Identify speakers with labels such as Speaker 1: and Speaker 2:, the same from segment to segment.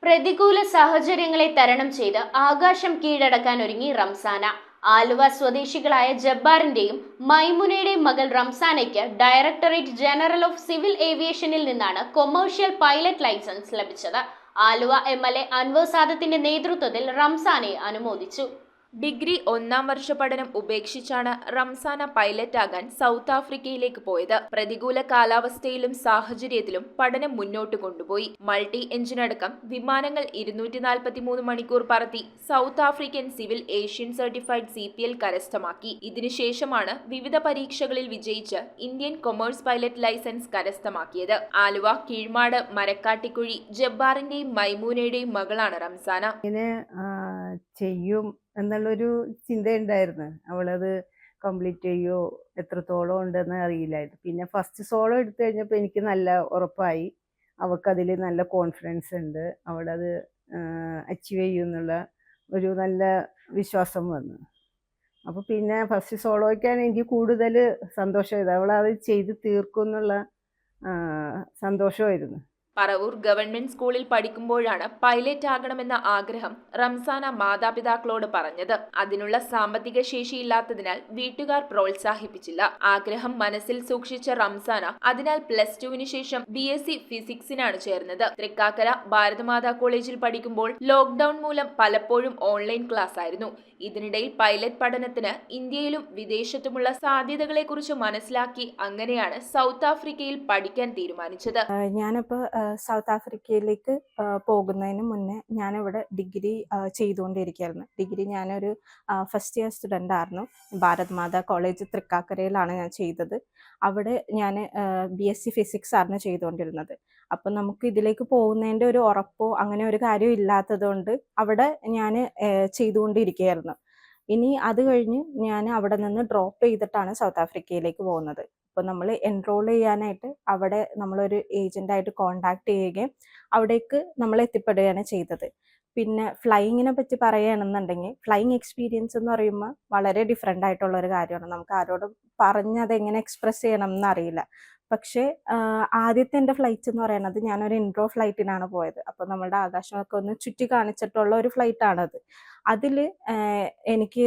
Speaker 1: പ്രതികൂല സാഹചര്യങ്ങളെ തരണം ചെയ്ത് ആകാശം കീഴടക്കാൻ ഒരുങ്ങി റംസാന. ആലുവ സ്വദേശികളായ ജബ്ബാറിന്റെയും മൈമുനയുടെയും മകൾ റംസാനയ്ക്ക് ഡയറക്ടറേറ്റ് ജനറൽ ഓഫ് സിവിൽ ഏവിയേഷനിൽ നിന്നാണ് കൊമേഴ്ഷ്യൽ പൈലറ്റ് ലൈസൻസ് ലഭിച്ചത്. ആലുവ MLA അൻവർ സാദത്തിന്റെ നേതൃത്വത്തിൽ റംസാനയെ അനുമോദിച്ചു.
Speaker 2: ഡിഗ്രി 1ാം വർഷ പഠനം ഉപേക്ഷിച്ചാണ് റംസാന പൈലറ്റ് ആകാൻ സൗത്ത് ആഫ്രിക്കയിലേക്ക് പോയത്. പ്രതികൂല കാലാവസ്ഥയിലും സാഹചര്യത്തിലും പഠനം മുന്നോട്ട് കൊണ്ടുപോയി. മൾട്ടി എഞ്ചിൻ അടക്കം വിമാനങ്ങൾ 243 മണിക്കൂർ പറത്തി south African civil aviation certified CPL കരസ്ഥമാക്കി. ഇതിനുശേഷമാണ് വിവിധ പരീക്ഷകളിൽ വിജയിച്ച് ഇന്ത്യൻ കൊമേഴ്സ് പൈലറ്റ് ലൈസൻസ് കരസ്ഥമാക്കിയത്. ആലുവ കീഴ്മാട് മരക്കാട്ടിക്കുഴി ജബ്ബാറിന്റെയും മൈമൂനയുടെയും മകളാണ് റംസാന.
Speaker 3: ചെയ്യും എന്നുള്ളൊരു ചിന്തയുണ്ടായിരുന്നു. അവളത് കംപ്ലീറ്റ് ചെയ്യോ എത്രത്തോളം ഉണ്ടെന്ന് അറിയില്ലായിരുന്നു. പിന്നെ ഫസ്റ്റ് സോളോ എടുത്തു കഴിഞ്ഞപ്പോൾ എനിക്ക് നല്ല ഉറപ്പായി. അവൾക്കതിൽ നല്ല കോൺഫിഡൻസ് ഉണ്ട്. അവളത് അച്ചീവ് ചെയ്യും എന്നുള്ള ഒരു നല്ല വിശ്വാസം വന്നു. അപ്പോൾ പിന്നെ ഫസ്റ്റ് സോളോയ്ക്കാണ് എനിക്ക് കൂടുതൽ സന്തോഷമായത്. അവളത് ചെയ്ത് തീർക്കും എന്നുള്ള സന്തോഷമായിരുന്നു.
Speaker 2: പറവൂർ ഗവൺമെന്റ് സ്കൂളിൽ പഠിക്കുമ്പോഴാണ് പൈലറ്റ് ആകണമെന്ന ആഗ്രഹം റംസാന മാതാപിതാക്കളോട് പറഞ്ഞത്. അതിനുള്ള സാമ്പത്തിക ശേഷിയില്ലാത്തതിനാൽ വീട്ടുകാർ പ്രോത്സാഹിപ്പിച്ചില്ല. ആഗ്രഹം മനസ്സിൽ സൂക്ഷിച്ച റംസാന അതിനാൽ +2 ശേഷം BSc ഫിസിക്സിനാണ് ചേർന്നത്. തൃക്കാക്കര ഭാരതമാതാ കോളേജിൽ പഠിക്കുമ്പോൾ ലോക്ക്ഡൌൺ മൂലം പലപ്പോഴും ഓൺലൈൻ ക്ലാസ് ആയിരുന്നു. ഇതിനിടയിൽ പൈലറ്റ് പഠനത്തിന് ഇന്ത്യയിലും വിദേശത്തുമുള്ള സാധ്യതകളെക്കുറിച്ച് മനസ്സിലാക്കി അങ്ങനെയാണ് സൗത്ത് ആഫ്രിക്കയിൽ പഠിക്കാൻ തീരുമാനിച്ചത്.
Speaker 4: ഞാനിപ്പോൾ സൗത്ത് ആഫ്രിക്കയിലേക്ക് പോകുന്നതിന് മുന്നേ ഞാനിവിടെ ഡിഗ്രി ചെയ്തുകൊണ്ടിരിക്കുകയായിരുന്നു. ഡിഗ്രി ഞാനൊരു ഫസ്റ്റ് ഇയർ സ്റ്റുഡൻ്റ് ആയിരുന്നു. ഭാരതമാതാ കോളേജ് തൃക്കാക്കരയിലാണ് ഞാൻ ചെയ്തത്. അവിടെ ഞാൻ BSc ഫിസിക്സ് ആയിരുന്നു ചെയ്തുകൊണ്ടിരുന്നത്. അപ്പം നമുക്ക് ഇതിലേക്ക് പോകുന്നതിൻ്റെ ഒരു ഉറപ്പോ അങ്ങനെ ഒരു കാര്യം ഇല്ലാത്തത് കൊണ്ട് അവിടെ ഞാൻ ചെയ്തുകൊണ്ടിരിക്കുകയായിരുന്നു. ഇനി അത് കഴിഞ്ഞ് ഞാൻ അവിടെ നിന്ന് ഡ്രോപ്പ് ചെയ്തിട്ടാണ് സൗത്ത് ആഫ്രിക്കയിലേക്ക് പോകുന്നത്. അപ്പോൾ നമ്മൾ എൻറോൾ ചെയ്യാനായിട്ട് അവിടെ നമ്മളൊരു ഏജൻ്റായിട്ട് കോണ്ടാക്ട് ചെയ്യുകയും അവിടേക്ക് നമ്മൾ എത്തിപ്പെടുകയാണ് ചെയ്തത്. പിന്നെ ഫ്ലൈയിങ്ങിനെ പറ്റി പറയുകയാണെന്നുണ്ടെങ്കിൽ ഫ്ലൈയിങ് എക്സ്പീരിയൻസ് എന്ന് പറയുമ്പോൾ വളരെ ഡിഫറെൻ്റ് ആയിട്ടുള്ളൊരു കാര്യമാണ്. നമുക്ക് ആരോടും പറഞ്ഞത് എങ്ങനെ എക്സ്പ്രസ് ചെയ്യണം എന്നറിയില്ല. പക്ഷേ ആദ്യത്തെ എൻ്റെ ഫ്ലൈറ്റ് എന്ന് പറയുന്നത് ഞാനൊരു ഇൻട്രോ ഫ്ലൈറ്റിനാണ് പോയത്. അപ്പോൾ നമ്മളുടെ ആകാശമൊക്കെ ഒന്ന് ചുറ്റി കാണിച്ചിട്ടുള്ള ഒരു ഫ്ലൈറ്റാണത്. അതിൽ എനിക്ക്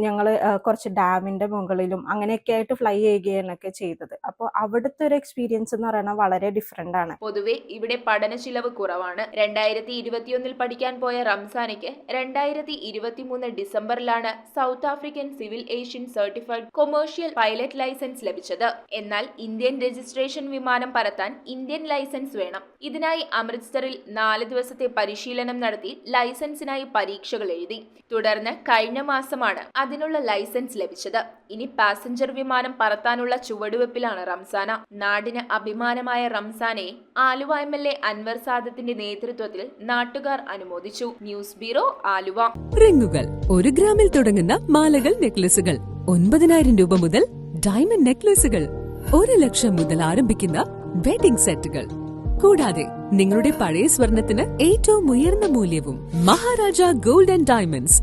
Speaker 4: ഞങ്ങൾ കുറച്ച് ഡാമിൻ്റെ മുകളിലും അങ്ങനെയൊക്കെ ആയിട്ട് ഫ്ലൈ ചെയ്യുകയൊക്കെ ചെയ്തത്. അപ്പോൾ അവിടുത്തെ ഒരു എക്സ്പീരിയൻസ് എന്ന് പറയുന്നത് വളരെ ഡിഫറെൻ്റ് ആണ്.
Speaker 2: പൊതുവെ ഇവിടെ പഠന ചിലവ് കുറവാണ്. 2021 പഠിക്കാൻ പോയ റംസാനയ്ക്ക് 2023 ഡിസംബറിലാണ് South African civil aviation certified commercial pilot licence ലഭിച്ചത്. എന്നാൽ ഇന്ത്യൻ രജിസ്ട്രേഷൻ വിമാനം പറത്താൻ ഇന്ത്യൻ ലൈസൻസ് വേണം. ഇതിനായി അമൃത്സറിൽ 4 ദിവസത്തെ പരിശീലനം നടത്തി ലൈസൻസിനായി പരീക്ഷകൾ എഴുതി. തുടർന്ന് കഴിഞ്ഞ മാസമാണ് അതിനുള്ള ലൈസൻസ് ലഭിച്ചത്. ഇനി പാസഞ്ചർ വിമാനം പറത്താനുള്ള ചുവടുവെപ്പിലാണ് റംസാന. നാടിന് അഭിമാനമായ റംസാനയെ ആലുവ MLA അൻവർ സാദത്തിന്റെ നേതൃത്വത്തിൽ നാട്ടുകാർ അനുമോദിച്ചു. News bureau, Aluva.
Speaker 5: റിങ്ങുകൾ 1 ഗ്രാമിൽ തുടങ്ങുന്ന മാലകൾ, നെക്ലസുകൾ 9,000 രൂപ മുതൽ ഡയമണ്ട് നെക്ലസുകൾ 1 ലക്ഷം മുതൽ ആരംഭിക്കുന്ന വെഡിംഗ് സെറ്റുകൾ. കൂടാതെ നിങ്ങളുടെ പഴയ സ്വർണത്തിന് ഏറ്റവും ഉയർന്ന മൂല്യവും. Maharaja gold and diamonds